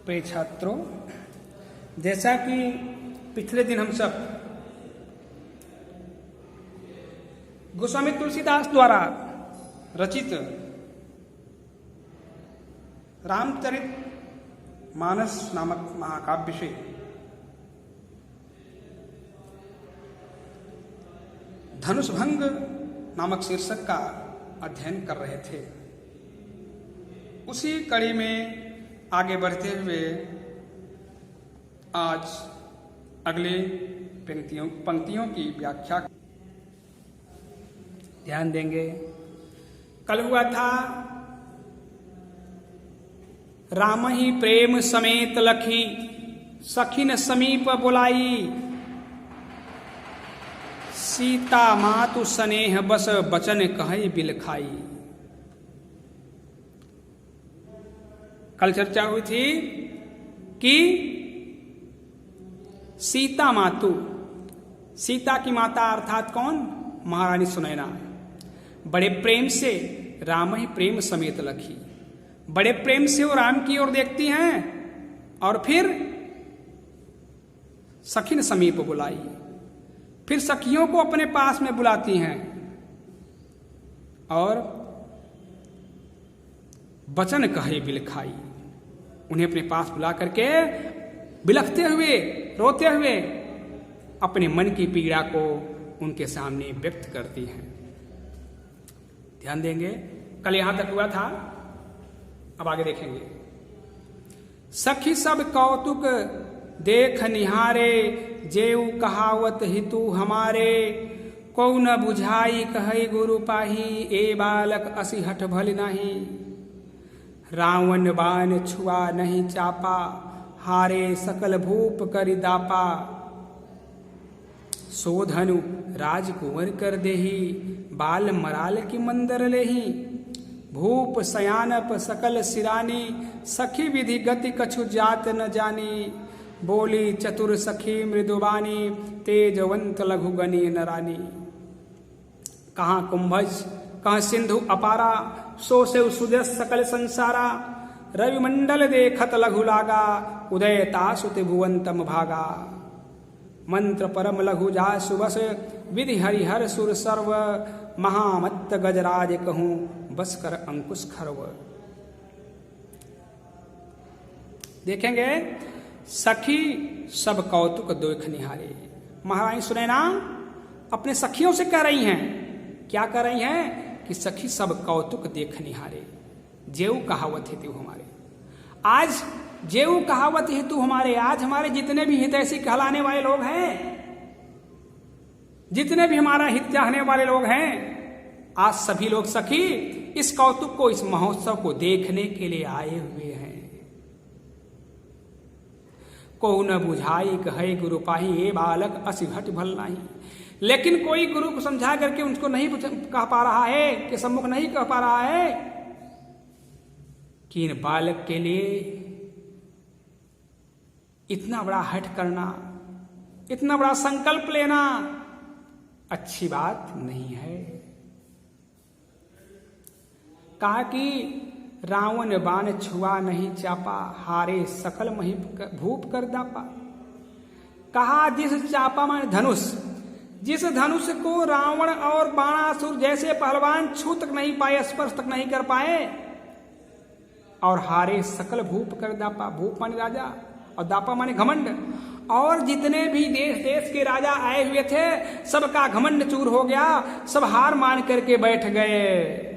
प्रिय छात्रों, जैसा कि पिछले दिन हम सब गोस्वामी तुलसीदास द्वारा रचित रामचरित मानस नामक महाकाव्य से धनुषभंग नामक शीर्षक का अध्ययन कर रहे थे। उसी कड़ी में आगे बढ़ते हुए आज अगले पंक्तियों की व्याख्या ध्यान देंगे। कल हुआ था राम ही प्रेम समेत लखी सखिन समीप बुलाई, सीता मातु स्नेह बस बचन कहि बिलखाई। कल चर्चा हुई थी कि सीता मातु, सीता की माता अर्थात कौन? महारानी सुनैना, बड़े प्रेम से राम ही प्रेम समेत लखी, बड़े प्रेम से वो राम की ओर देखती हैं और फिर सखिन समीप बुलाई, फिर सखियों को अपने पास में बुलाती हैं और बचन कहे बिलखाई, उन्हें अपने पास बुला करके बिलखते हुए रोते हुए अपने मन की पीड़ा को उनके सामने व्यक्त करती हैं। ध्यान देंगे, कल यहां तक हुआ था, अब आगे देखेंगे। सखी सब कौतुक देख निहारे, जेऊ कहावत हितु हमारे, को न बुझाई कहे गुरु पाही, ए बालक असि हठ भल नाही। रावण बाण छुआ नहीं चापा, हारे सकल भूप करि दापा। सोधनु राजकुंवर कर देही, बाल मराल की मंदर लेही। भूप सयानप सकल सिरानी, सखी विधि गति कछु जात न जानी। बोली चतुर सखी मृदुबानी, तेजवंत लघु गनी नरानी। कहाँ कुंभज कहाँ सिंधु अपारा, सो से सुदस सकल संसारा। रवि मंडल देखत लघु लागा, उदय तासुत भुवंतम भागा। मंत्र परम लघु जा सुबस, विधि हरिहर सुर सर्व। महामत्त गजराज कहूं, बस कर अंकुश खरव। देखेंगे, सखी सब कौतुक देख निहारे। महारानी सुनैना अपने सखियों से कह रही हैं, क्या कह रही हैं? कि सखी सब कौतुक देख निहारे, जेऊ कहावत हेतु हमारे। आज जेऊ कहावत हेतु हमारे, आज हमारे जितने भी हितैषी कहलाने वाले लोग हैं, जितने भी हमारा हित चाहने वाले लोग हैं, आज सभी लोग सखी इस कौतुक को, इस महोत्सव को देखने के लिए आए हुए हैं। को न बुझाई कहे गुरु पाही, ए बालक असि हठ भल नाही। लेकिन कोई गुरु को समझा करके उनको नहीं कह पा रहा है, कि सम्मुख नहीं कह पा रहा है कि इन बालक के लिए इतना बड़ा हठ करना, इतना बड़ा संकल्प लेना अच्छी बात नहीं है। कहा कि रावण बाण छुआ नहीं चापा, हारे सकल मही भूप कर दापा। कहा जिस चापा माने धनुष, जिस धनुष को रावण और बाणासुर जैसे पहलवान छू तक नहीं पाए, स्पर्श तक नहीं कर पाए, और हारे सकल भूप कर दापा। भूप माने राजा और दापा माने घमंड। और जितने भी देश देश के राजा आए हुए थे, सबका घमंड चूर हो गया, सब हार मान करके बैठ गए।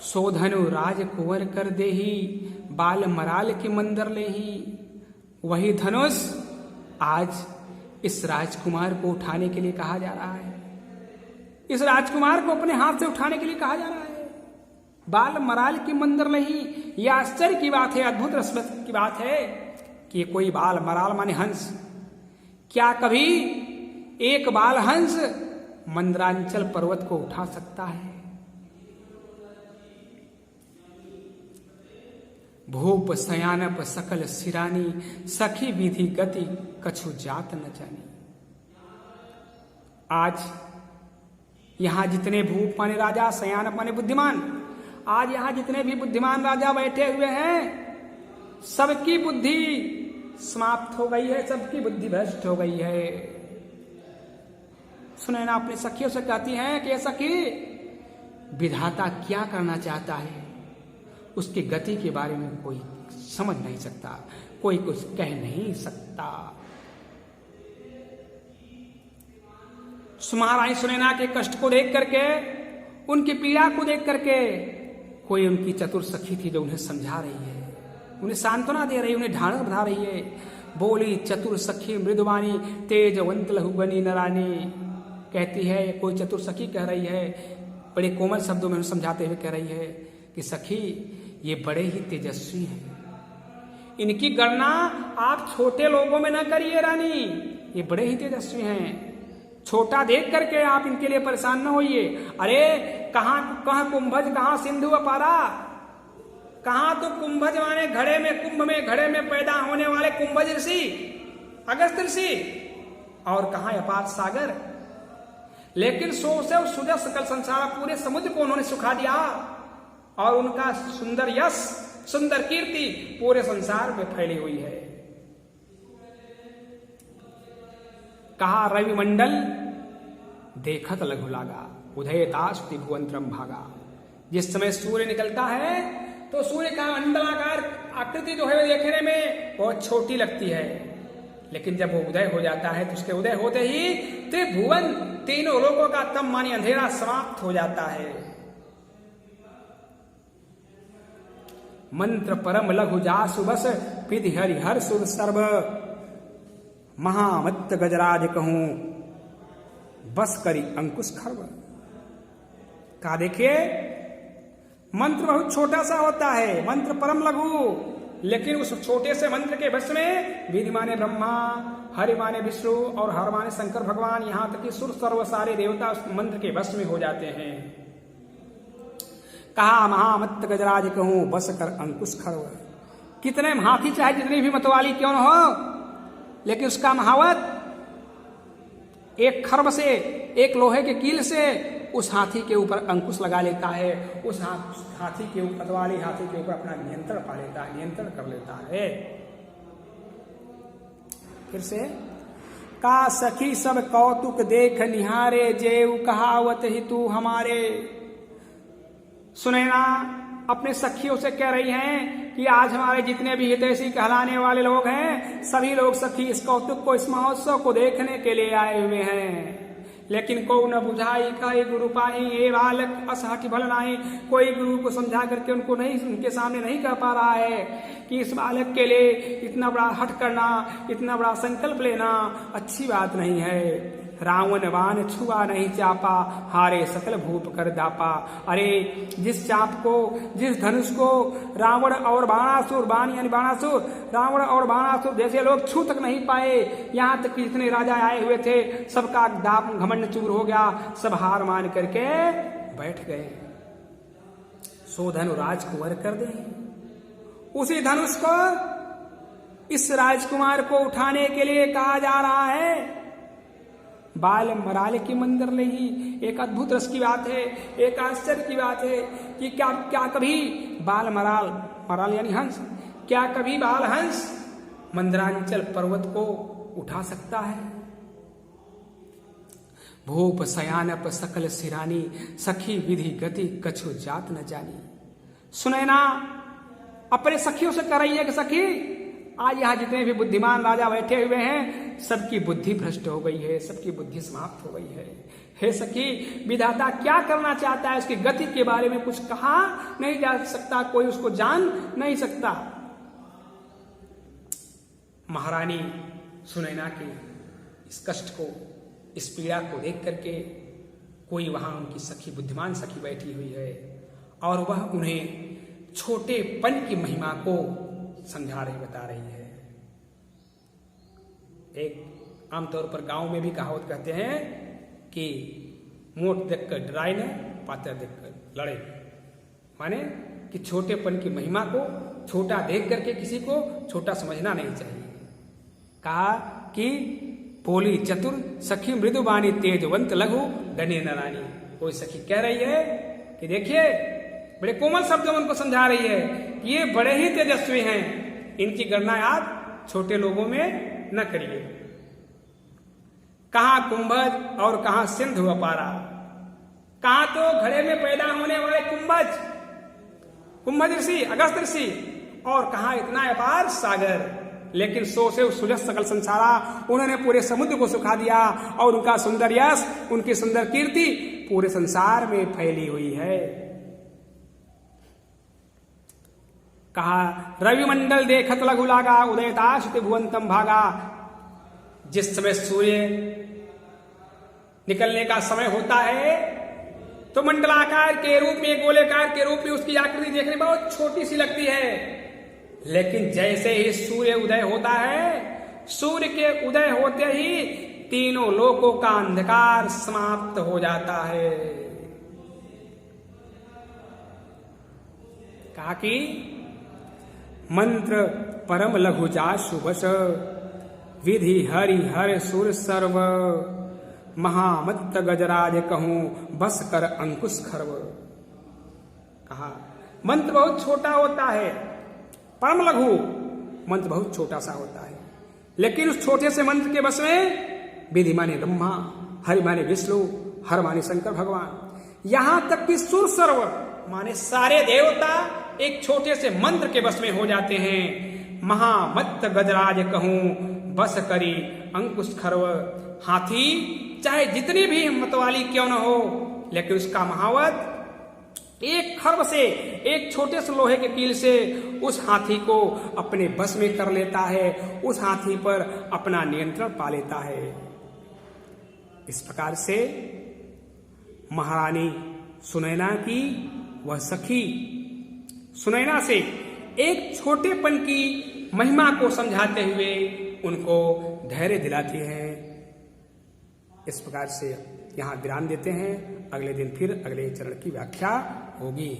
सोधनु राजकुंवर कर देही, बाल मराल की मंदर लेही। वही धनुष आज इस राजकुमार को उठाने के लिए कहा जा रहा है, इस राजकुमार को अपने हाथ से उठाने के लिए कहा जा रहा है। बाल मराल की मंदर नहीं, यह आश्चर्य की बात है, अद्भुत रसद की बात है कि कोई बाल मराल माने हंस, क्या कभी एक बाल हंस मंदरांचल पर्वत को उठा सकता है? भूप सयानप सकल सिरानी, सखी विधि गति कछु जात न जानी। आज यहां जितने भूप माने राजा, सयानप माने बुद्धिमान, आज यहां जितने भी बुद्धिमान राजा बैठे हुए हैं, सबकी बुद्धि समाप्त हो गई है, सबकी बुद्धि भ्रष्ट हो गई है। सुनैना अपनी सखियों से कहती हैं कि सखी, विधाता क्या करना चाहता है उसकी गति के बारे में कोई समझ नहीं सकता, कोई कुछ कह नहीं सकता। महारानी सुनैना के कष्ट को देख करके, उनकी पीड़ा को देख करके, कोई उनकी चतुर सखी थी जो उन्हें समझा रही है, उन्हें सांत्वना दे रही है, उन्हें ढाढ़स बधा रही है। बोली चतुर सखी मृदुवानी तेजवंत लहुबनी नरानी। कहती है, कोई चतुर सखी कह रही है, बड़े कोमल शब्दों में समझाते हुए कह रही है कि सखी, ये बड़े ही तेजस्वी हैं, इनकी गणना आप छोटे लोगों में न करिए रानी, ये बड़े ही तेजस्वी हैं। छोटा देख करके आप इनके लिए परेशान न होइए। अरे कहाँ कुंभज, कहाँ सिंधु अपारा, कहाँ तो कुंभज माने घड़े में, कुंभ में, घड़े में पैदा होने वाले कुंभज ऋषि, अगस्त ऋषि, और कहाँ अपार सागर। लेकिन सो से सुजस सकल संसार, पूरे समुद्र को उन्होंने सुखा दिया, और उनका सुंदर यश, सुंदर कीर्ति पूरे संसार में फैली हुई है। कहा रवि मंडल देखत लघु लागा, उदयतास्ति भुवंतरम भागा। जिस समय सूर्य निकलता है तो सूर्य का मंडलाकार आकृति जो है वो देखने में बहुत छोटी लगती है, लेकिन जब वो उदय हो जाता है तो उसके उदय होते ही त्रिभुवन, तीनों लोगों का तम मानी अंधेरा समाप्त हो जाता है। मंत्र परम लघु जासु बस, विधि हरिहर सुर सर्व, महामत्त गजराज कहूं बस करी अंकुश खर्व। कहा देखिए, मंत्र बहुत छोटा सा होता है, मंत्र परम लघु, लेकिन उस छोटे से मंत्र के वश में विधि माने ब्रह्मा, हरि माने विष्णु और हर माने शंकर भगवान, यहां तक कि सुर सर्व सारे देवता उस मंत्र के वश में हो जाते हैं। कहा महामत्त गजराज कहूं बस कर अंकुश खर्व। कितने हाथी चाहे जितनी भी मतवाली क्यों न हो, लेकिन उसका महावत एक खर्व से, एक लोहे के कील से उस हाथी के ऊपर अंकुश लगा लेता है, उस हाथी के ऊपर, मतवाली हाथी के ऊपर अपना नियंत्रण पा लेता है, नियंत्रण कर लेता है। फिर से का सखी सब कौतुक देख निहारे, जेऊ कहावत ही तू हमारे। सुनैना अपने सखियों से कह रही हैं कि आज हमारे जितने भी हितैषी कहलाने वाले लोग हैं, सभी लोग सखी इस कौतुक को, इस महोत्सव को देखने के लिए आए हुए हैं। लेकिन को न बुझाई कहे गुरु पाई, ए बालक असहठ भल नाही। कोई गुरु को समझा करके उनको नहीं, उनके सामने नहीं कह पा रहा है कि इस बालक के लिए इतना बड़ा हठ करना, इतना बड़ा संकल्प लेना अच्छी बात नहीं है। रावण बाण छुआ नहीं चापा, हारे सकल भूप कर दापा। अरे जिस चाप को, जिस धनुष को रावण और बाणासुर, बाण यानी बाणासुर, रावण और बाणासुर जैसे लोग छू तक नहीं पाए, यहाँ तक कि जितने राजा आए हुए थे सबका दाप घमंड चूर हो गया, सब हार मान करके बैठ गए। सो धनु राजकुमार कर दे। उसी धनुष को इस राजकुमार को उठाने के लिए कहा जा रहा है। बाल मराल की मंदिर ले ही एक अद्भुत रस की बात है, एक आश्चर्य की बात है कि क्या कभी बाल मराल, मराल यानी हंस, क्या कभी बाल हंस मंदरांचल पर्वत को उठा सकता है? भूप सयानप सकल सिरानी, सखी विधि गति कछु जात न जानी। सुनैना अपने सखियों से कह रही है कि सखी, आज यहाँ जितने भी बुद्धिमान राजा बैठे हुए हैं सबकी बुद्धि भ्रष्ट हो गई है, सबकी बुद्धि समाप्त हो गई है। हे सखी, विधाता क्या करना चाहता है उसकी गति के बारे में कुछ कहा नहीं जा सकता, कोई उसको जान नहीं सकता। महारानी सुनैना के इस कष्ट को, इस पीड़ा को देख करके कोई वहां उनकी सखी, बुद्धिमान सखी बैठी हुई है और वह उन्हें छोटेपन की महिमा को समझा रही, बता रही है। एक आमतौर पर गांव में भी कहावत कहते हैं कि मोट देखकर डराए न, पातर देखकर लड़े। माने कि छोटेपन की महिमा को छोटा देख करके किसी को छोटा समझना नहीं चाहिए। कहा कि बोली चतुर सखी मृदुबानी, तेजवंत लघु गणे नरानी। कोई सखी कह रही है कि देखिए, बड़े कोमल शब्दों में उनको समझा रही है कि ये बड़े ही तेजस्वी हैं, इनकी गणना आप छोटे लोगों में न करिए। कहां कुंभज और कहां सिंधु अपारा, कहां तो घड़े में पैदा होने वाले कुंभज ऋषि, अगस्त ऋषि, और कहां इतना अपार सागर। लेकिन सो से सुजस सकल संसारा, उन्होंने पूरे समुद्र को सुखा दिया और उनका सुंदर यश, उनकी सुंदर कीर्ति पूरे संसार में फैली हुई है। कहा रविमंडल देखत लघु लागा, उदयताशुति भुवंतम भागा। जिस समय सूर्य निकलने का समय होता है तो मंडलाकार के रूप में, गोलेकार के रूप में उसकी आकृति देखने में बहुत छोटी सी लगती है। लेकिन जैसे ही सूर्य उदय होता है, सूर्य के उदय होते ही तीनों लोकों का अंधकार समाप्त हो जाता है। कहा कि मंत्र परम लघु जा शुभस, विधि हरि हर सुर सर्व, महामत्त गजराज कहूं बस कर अंकुश खर्व। कहा मंत्र बहुत छोटा होता है, परम लघु मंत्र बहुत छोटा सा होता है, लेकिन उस छोटे से मंत्र के बस में विधि माने ब्रह्मा, हरि माने विष्णु, हर माने शंकर भगवान, यहां तक कि सुर सर्व माने सारे देवता एक छोटे से मंत्र के बस में हो जाते हैं। महामत्त गजराज कहूं बस करी अंकुश खर्व। हाथी चाहे जितनी भी हिम्मत वाली क्यों न हो, लेकिन उसका महावत एक खर्व से, एक छोटे से लोहे के कील से उस हाथी को अपने बस में कर लेता है, उस हाथी पर अपना नियंत्रण पा लेता है। इस प्रकार से महारानी सुनैना की वह सखी सुनैना से एक छोटेपन की महिमा को समझाते हुए उनको धैर्य दिलाती है। इस प्रकार से यहां विराम देते हैं। अगले दिन फिर अगले चरण की व्याख्या होगी।